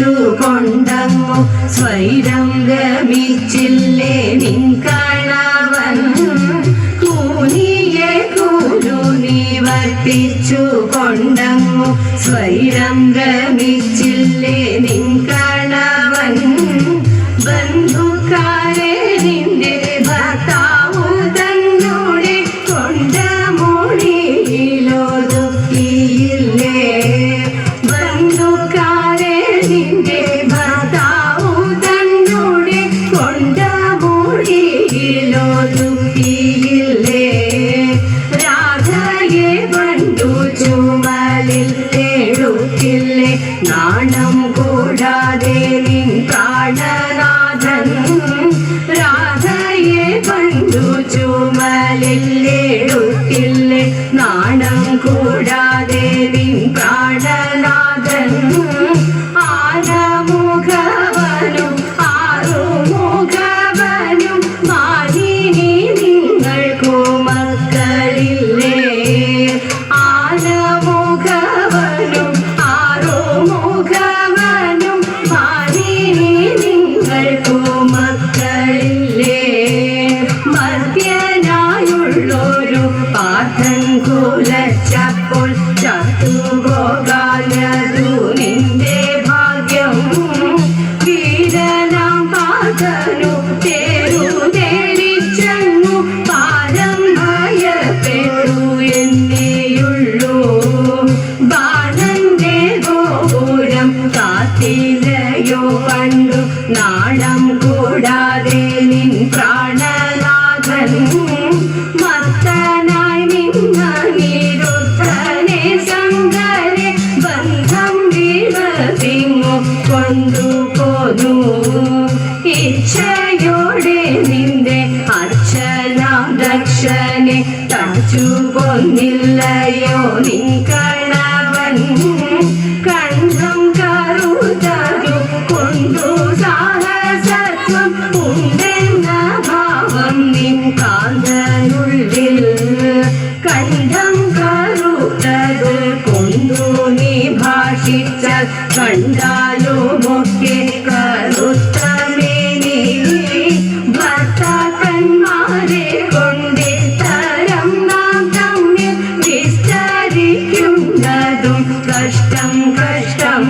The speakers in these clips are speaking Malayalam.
വർത്തിച്ചു കൊണ്ടങ്ങു സ്വൈരം ഗമിച്ചില്ലേ നിൻ കണവൻ കൂനിയെ കൂലു നിവർത്തിച്ചു കൊണ്ടങ്ങു സ്വൈരം ഗമിച്ചില്ലേ നിൻ കണവൻ ബന്ധുക്കാരെ നിന്റെ ഭർത്താവു തന്നോടെ കൊണ്ട മൊഴിയിലൊതുക്കിയില്ലേ ബന്ധുക്കാരെ നിന്റെ ഭർത്താവു തന്നോടെ കൊണ്ട മൊഴിയിലൊതുക്കിയില്ലേ രാധയെ കണ്ടു ചുമലിൽ എഴുത്തില്ലേ നാണം കൂടാതെ നിൻ പ്രാണനാഥൻ രാധയെ കണ്ടു ചുമലിൽ എഴുത്തില്ലേ നാണം കൂടാതെ നിൻ പ്രാണനാഥൻ ആനമുഖവനും ആറുമുഖവനും മാലിനി നിങ്ങൾക്കു മക്കളില്ലേ ആനമുഖവനും ആറുമുഖവനും മാലിനി നിങ്ങൾക്കു മക്കളില്ലേ മർത്യനായുള്ളൊരു പാർത്ഥൻ കുലച്ചപ്പോൾ ചത്തുപോകാനതു നിന്റെ ഭാഗ്യം വീരനാം പാർത്ഥനു തേരുതേടിച്ചെന്നു പാരം ഭയപ്പെട്ടു എന്നേയുള്ളൂ ബാണന്റെ ഗോപുരം കാത്തിലയോ കണ്ടു നാണം കൂടാതെ നിൻ പ്രാണനാഥൻ മർത്തനായി നിന്ന നിരുദ്ധനെ ശങ്കരെ ബന്ധം വിളവിങ്ങു കൊണ്ടുപോന്നു ഇച്ഛയോടെ നിന്റെ അർച്ചന ദക്ഷനെ തച്ചു കൊന്നില്ലയോ നിൻ കണവൻ കണ്ഠം കറുതരു കൊണ്ടു സാഹസത്വം ഉണ്ടെന്ന ഭാവം നിൻ കാന്തനുള്ളിൽ കണ്ഠം കറുതത് കൊണ്ടു നീ ഭാഷിച്ച കണ്ടാലുമൊക്കെ കറുത്തമേനി ഭർത്താക്കന്മാരെ കൊണ്ടിത്തരം നാം തമ്മിൽ വിസ്തരിക്കുന്നതും കഷ്ടം കഷ്ടം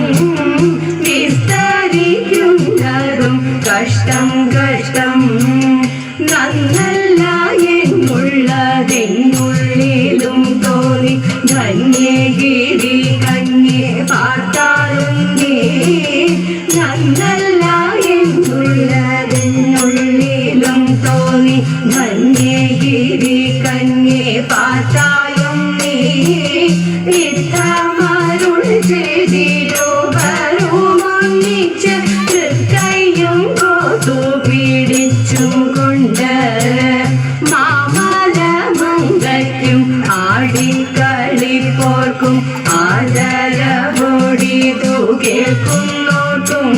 വിസ്തരിക്കുന്നതും കഷ്ടം കഷ്ടം നന്നല്ല എന്നുള്ളതെന്നുള്ളിലും തോന്നി ധന്യഗിരി കന്യെ പാർത്താലും നീ നന്നല്ല എന്നുള്ളതെന്നുള്ളിലും തോന്നി ധന്യഗിരി കന്യെ പാർത്താലും നീ ഇത്തമരുൾ ചെയ്തിരുവരുമൊന്നിച്ച് തൃക്കൈയും കോത്തു പിടിച്ചും കൊണ്ട് മാമലമംഗയ്ക്കും ആടിക്കളിപ്പോർക്കും ആദരവോടിതു കേൾക്കുന്നോട്ടും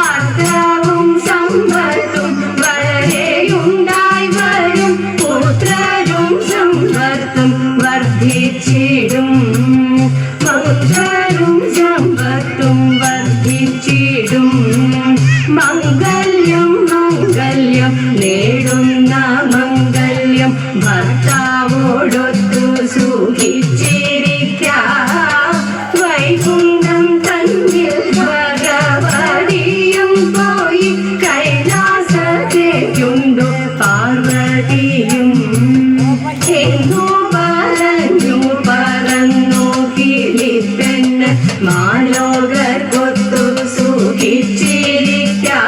അർത്ഥവും സമ്പത്തും വളരെയുണ്ടായി വരും പുത്രരും സമ്പത്തും വർദ്ധിച്ചിടും പുത്രരും സമ്പത്തും വർദ്ധിച്ചിടും മംഗല്യം മംഗല്യം നേടുന്ന മംഗല്യം ഭർത്താവോടൊത്തു സുഖിച്ചിരിക്കാം വൈകുണ്ഠം തന്നിൽ ഭഗവതിയും പോയി കൈലാസത്തേക്കുണ്ടു പാർവതിയും എന്നു പറഞ്ഞു പറന്നു കിളിപ്പെണ്ണ് മാലോകർക്കൊത്തു സുഖിച്ചിരിക്കാം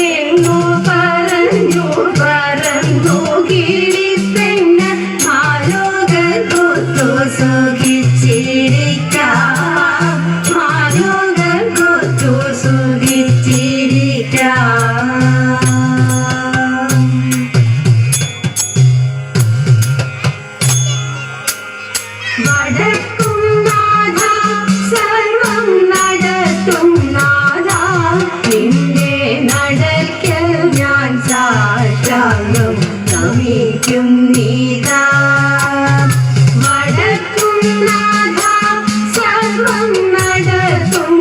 എന്നു പറഞ്ഞു പറന്നു കിളിപ്പെണ്ണ് മാലോകർക്കൊത്തു സുഖിച്ചിരിക്കാം മാലോകർക്കൊത്തു സുഖിച്ചിരിക്കാം വടക്കും നാഥ സർവം നടത്തും നാഥ നിന്റെ നടക്കൽ ഞാൻ സാഷ്ടാംഗം നമിക്കും നീതാ വടക്കും നാഥ സർവം നടത്തും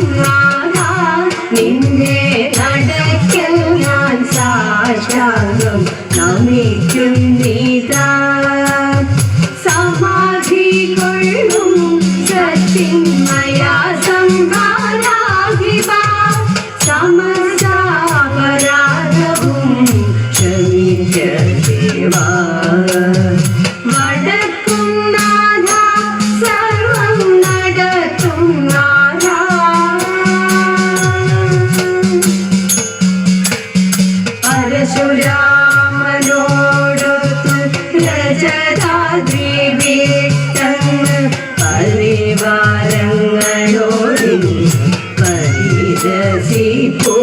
വിരസിപ്പോ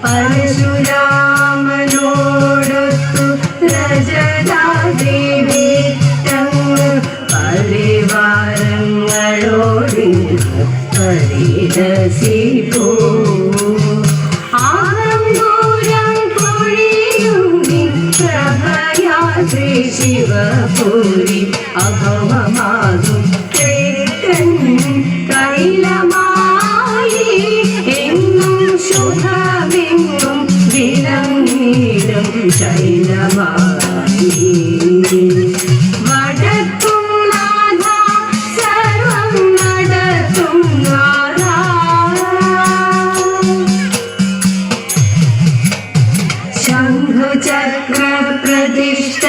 പരശുരാമനോടൊത്തു രജതാദേവി തങ്ങ് പരിവാരങ്ങളോട് പരിരസിപ്പോ ശിവപുരി അഭവമാകും കൈലമായി എങ്ങും ശുഭമെങ്ങും വിളങ്ങിടും ശൈലമായി വടക്കും നാഥ സർവം നടത്തും നാഥ ശംഭുചക്ര പ്രതിഷ്ഠ